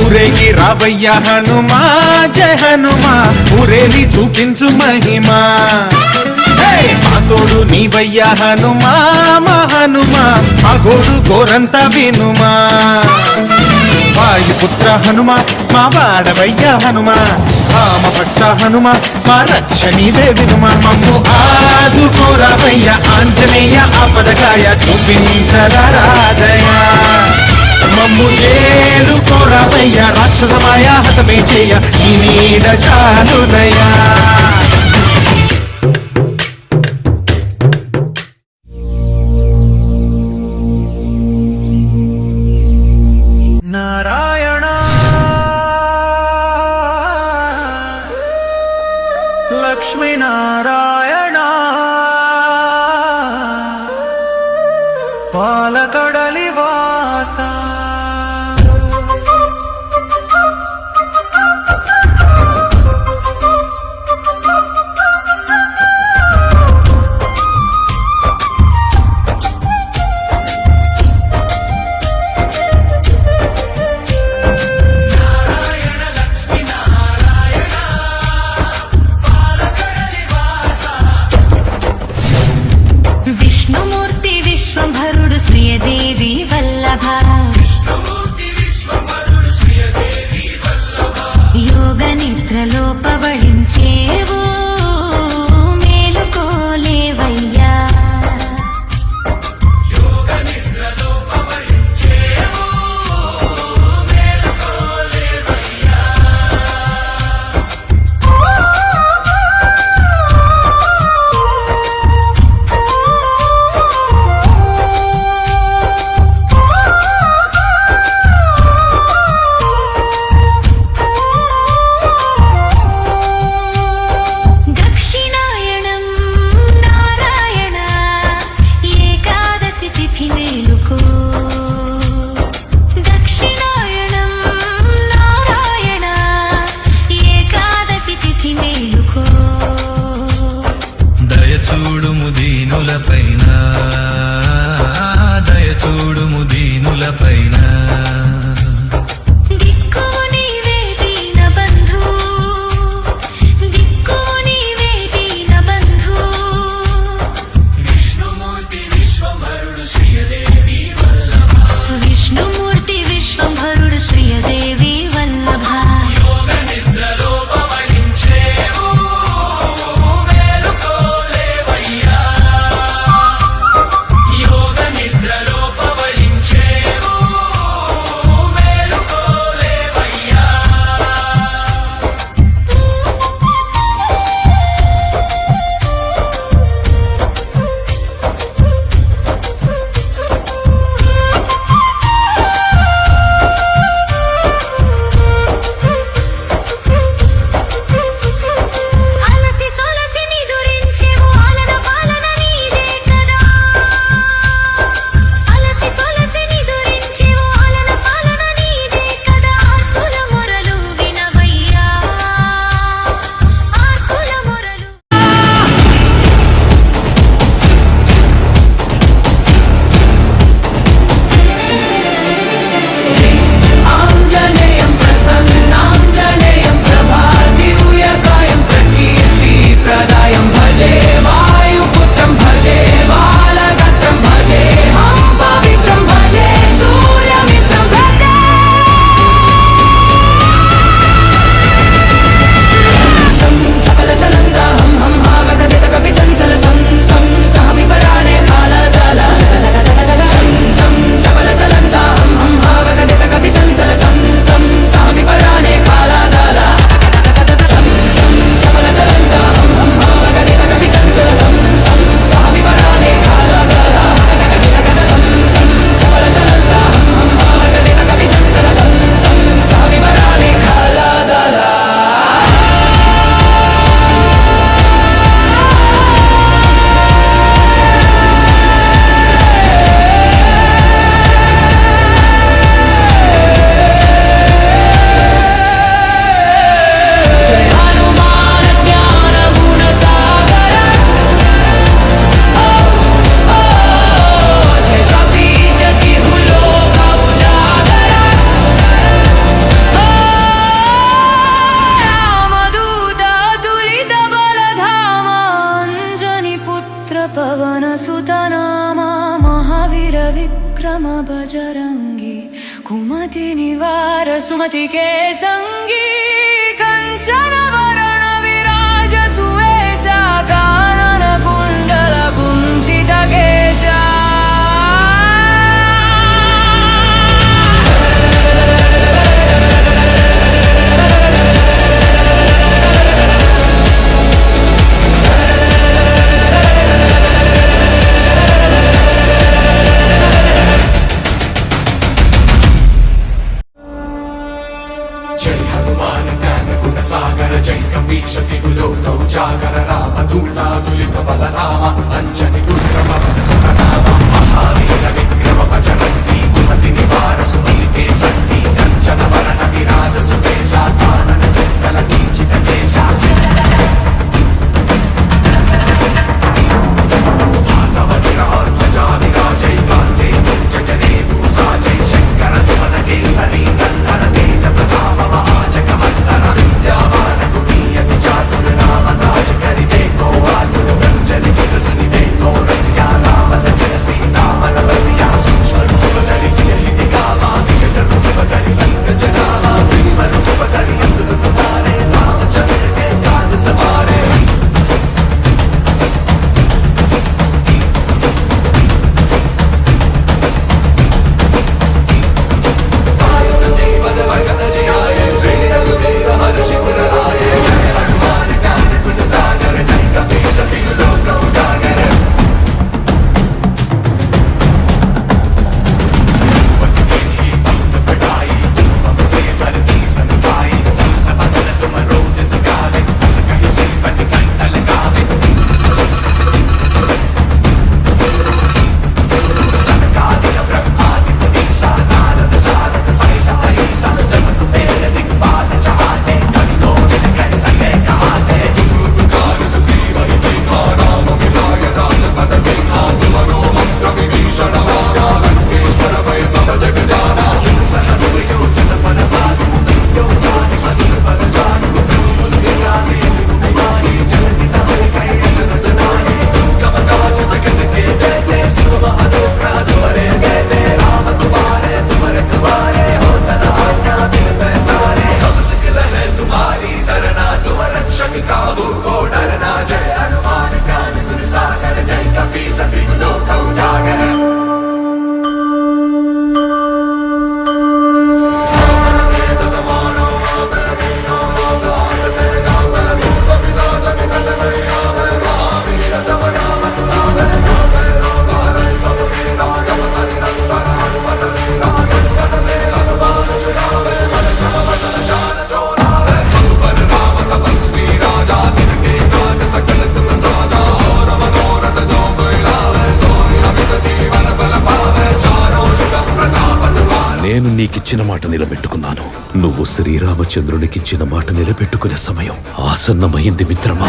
ఊరేగి రావయ్య హనుమా జయ హనుమా ఊరేగి చూపించు మహిమా మా తోడు నీవయ్య హనుమా మా హనుమా మా గోడు గోరంత వినుమా వాయుపుత్ర హనుమా మా వాడవయ్య హనుమా రామ భక్త హనుమా మా రక్షణీవే వినుమా మమ్ము ఆదుకోరావయ్య ఆంజనేయ ఆపదగాయ చూపించరాదయా మమ్ము తేలుకోరావయ్య రాక్షసమాయ హతమే చేయ ఈ నీడ చాలునయా నారాయణ లక్ష్మీనారాయణ పాలకడలి వాస कुमति निवार सुमति के संगी कंचन वरण विराज सुवेशा कानन कुंडल कुंचित केशा जय हनुमान ज्ञान गुण सागर जय कपीश तिहु लोक उजागर राम दूता तुलित बलधाम अंजनी पुत्र पवन सुत नाम महावीर विक्रम बजरंगी कुमति निवार सुमति के संगी कंचन वरण विराज सुवेशा कानन कुंडल कुंचित केशा हाथ वज्र और ध्वजा विराजै कांधे कुंज जनेऊ साजै शंकर सुमन केसरी नंदन तेज प्रताप महाजगवंदन विद्यावान गुणीयति चातुर नाम काज करिबे को आतुर ब्रह्मचर्य विकसिनि को रसिया राम लखन सीता मन बसिया सूक्ष्म रूप धरि सियहि दिखावा विकट रूप धरि लंक जनावा भीम रूप धरि असुर संहारे रामचंद्र के काज सवारे నేను నీకిచ్చిన మాట నిలబెట్టుకున్నాను. నువ్వు శ్రీరామచంద్రునికిచ్చిన మాట నిలబెట్టుకునే సమయం ఆసన్నమైంది మిత్రమా.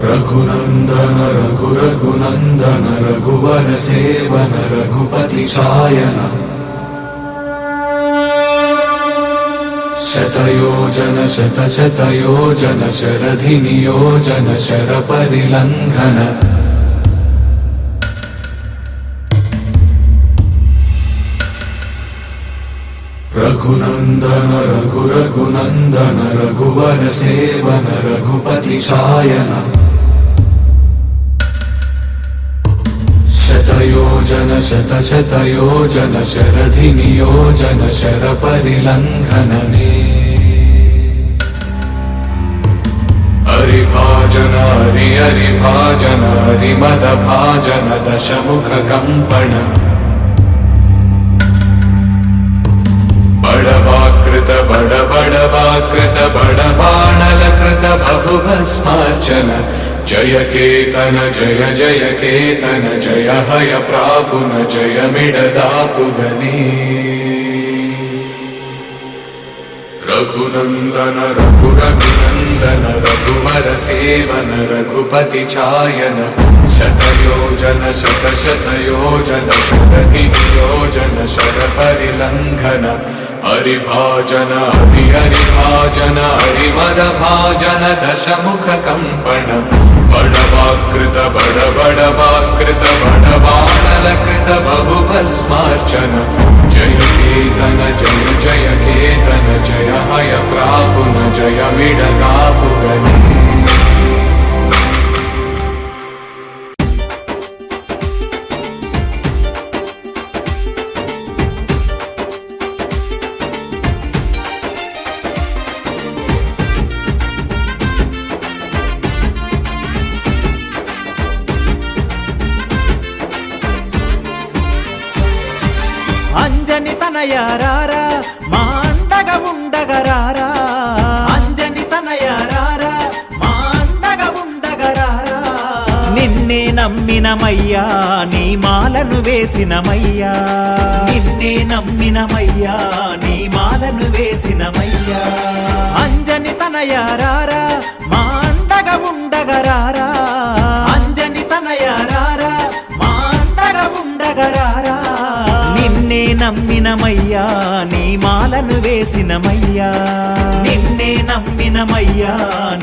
रघुनंदन रघु रघुनंदन रघुवर सेवन रघुपति शायन शतयोजन शत शतयोजन शरधि नियोजन शर परिलंघन रघुनंदन रघु रघुनंदन रघुवर सेवन रघुपति शायन शतयोजन योजन शत शतयोजन शरधि नियोजन शर परिलङ्घनने हरिभाजन हरिभाजन हरिमदभाजन दशमुख कम्पण बड़वाकृत बड़वाकृत बड़बाणलकृत बहुभस्मार्चन जय केतन जय जय केतन जय हय प्रापुन जय मिडदापुगने रघुनंदन रघुनंदन रघुवर सेवन रघुपति चायन शतयोजन शत शतयोजन शरधि नियोजन शर परिलंघन हरिभाजन हरिभाजन हरिमदभाजन दशमुख कंपन बड़वाकृत बड़वाकृत बड़बाणलकृत बहुभस्मार्चन जय केतन जय जय केतन जय हय प्रापुन जय मिडदापुगने అంజని తనయారారా మా అండగా ఉండగరారా అంజని తనయారారా మా అండగా ఉండగరారా నిన్నే నమ్మినమయ్యా నీ మాలను వేసినమయ్యా నిన్నే నమ్మినమయ్యా నీ మాలను వేసినమయ్యా అంజని తనయారారా మా అండగా ఉండగరారా అంజని తనయారారా మా అండగా ఉండగరారా నిన్నే నమ్మినమయ్యా నీ మాలను వేసినమయ్యా నిన్నే నమ్మినమయ్యా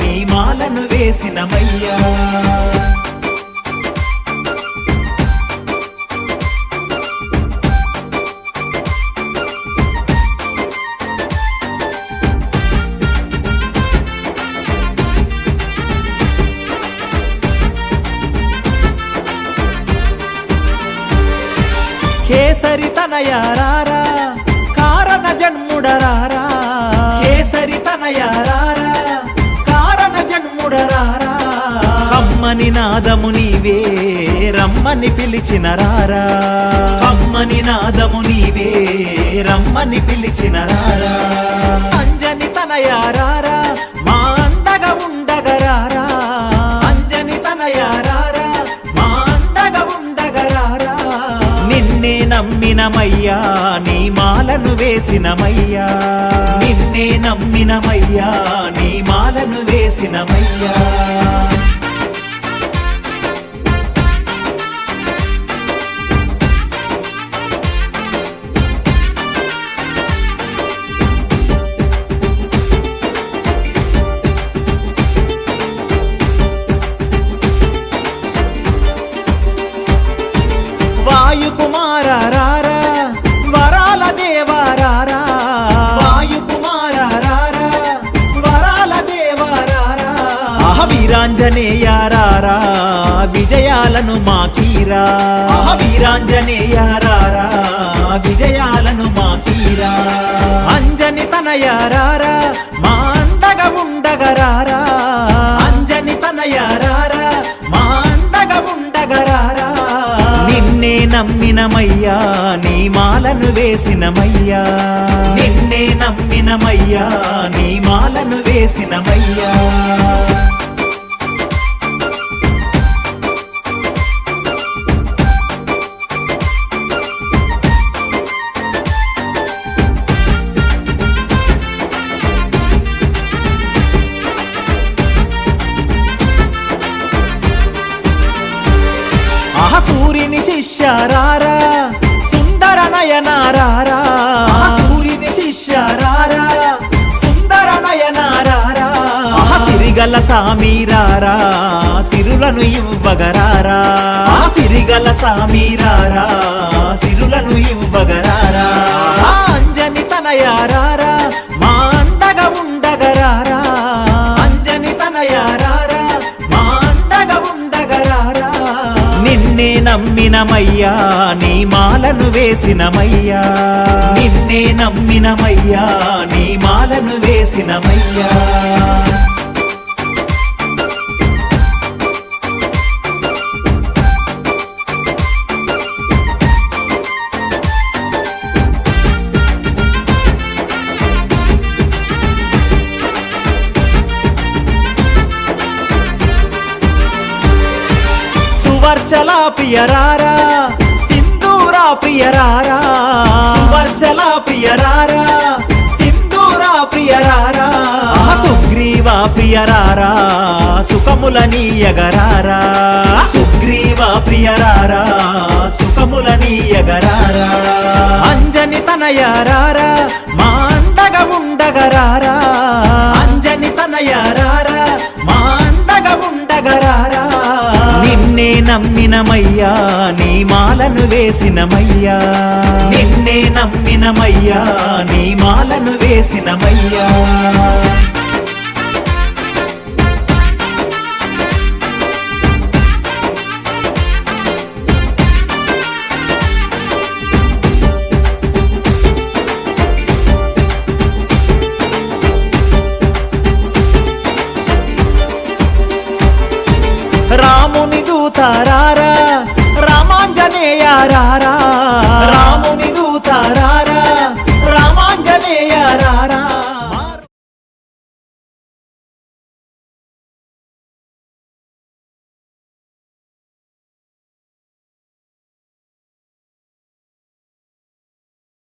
నీ మాలను వేసినమయ్యా కేసరి తనయారారా కారణ జన్ముడరారా కేసరి తనయారారా కారణ జన్ముడరారా కమ్మని నాదము నీవే రమ్మని పిలిచిన రారా కమ్మని నాదము నీవే రమ్మని పిలిచిన రారా అంజని తనయారారా మా అండగా ఉండగరారా అంజని తనయారారా మా అండగా ఉండగరారా నిన్నే నమ్మినమయ్యా నీ మాలను వేసినమయ్యా నిన్నే నమ్మినమయ్యా నీ మాలను వేసినమయ్యా వాయుకుమారారా వరాల దేవారారా వాయుకుమారారా వరాల దేవారారా వీరాంజనేయారారా విజయాలను మాకీరా వీరాంజనేయారారా విజయాలను మాకీరా అంజని తనయారారా మా అండగా ఉండగరారా అంజని తనయారారా మా అండగా ఉండగరారా నిన్నే నమ్మినమయ్యా నీ మాలను వేసినమయ్యా నిన్నే నమ్మినమయ్యా నీ మాలను వేసినమయ్యా సూర్యుని శిష్యారారా సుందర నయనారారా సూర్యుని శిష్యారారా సుందర నయనారారా సిరిగల సామీరారా సిరులను ఇవ్వగరారా సిరిగల సామీరారా సిరులను ఇవ్వగరారా అంజని తనయారారా మా అండగా ఉండగరారా అంజని తనయారారా మా అండగా ఉండగరారా నిన్నే నమ్మిన నమ్మినమయ్యా నీ మాలను వేసినమయ్యా నిన్నే నమ్మినమయ్యా నీ మాలను వేసినమయ్యా సువర్చలా ప్రియరారా సింధూరా ప్రియరారా సువర్చలా ప్రియరారా సింధూరా ప్రియరారా సుగ్రీవా ప్రియరారా సుఖములనీయగరారా సుగ్రీవా ప్రియరారా సుఖములనీయగరారా అంజని తనయారారా మా అండగా ఉండగరారా అంజని తనయారారా మా అండగా ఉండగరారా నిన్నే నమ్మినమయ్యా నీ మాలను వేసినమయ్యా నిన్నే నమ్మినమయ్యా నీ మాలను వేసినమయ్యా రాముని దూతారారా